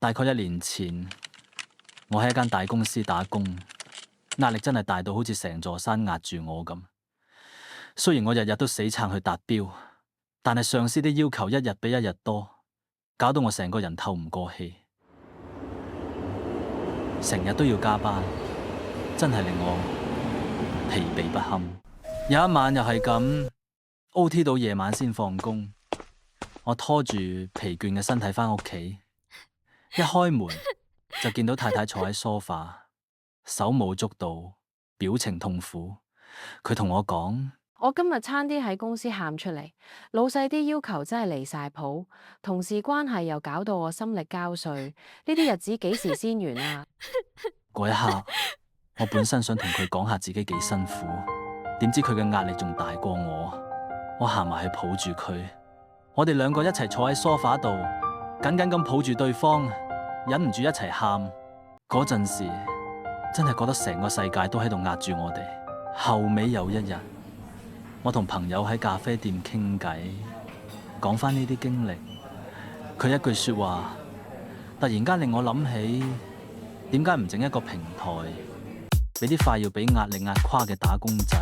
大概1年前，我喺一間大公司打工，壓力真係大到好似成座山壓住我咁。雖然我日日都死撐去達標，但係上司啲要求一日比一日多，搞到我成個人透唔過氣，成日都要加班，真係令我疲憊不堪。有一晚又係咁 OT 到夜晚先放工，我拖住疲倦嘅身體返屋企，一開門就見到太太坐喺梳化，手舞足蹈，表情痛苦。佢同我講：我今日差啲喺公司喊出嚟，老細啲要求真係離晒譜，同事關係又搞到我心力交瘁，呢啲日子幾時先完啊？嗰一刻，我本身想同佢講下自己幾辛苦，點知佢嘅壓力仲大過我。我行埋去抱住佢，我哋兩個一齊坐喺梳化度，緊緊咁抱住對方，忍唔住一齊喊。嗰陣時，真係覺得成個世界都喺度壓住我哋。後尾有一日，我同朋友喺咖啡店傾偈，講返呢啲經歷，佢一句說話，突然間令我諗起，點解唔整一個平台，俾啲快要俾壓力壓垮嘅打工仔，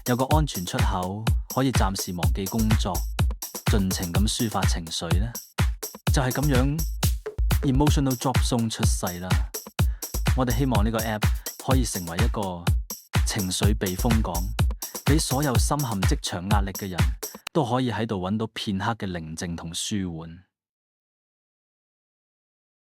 有個安全出口，可以暫時忘記工作，盡情咁抒發情緒呢？就係咁樣 Emotional Drop Zone 出世啦。我哋希望呢個 app 可以成為一個情緒避風港，俾所有深陷職場壓力嘅人都可以喺度揾到片刻嘅寧靜同舒緩。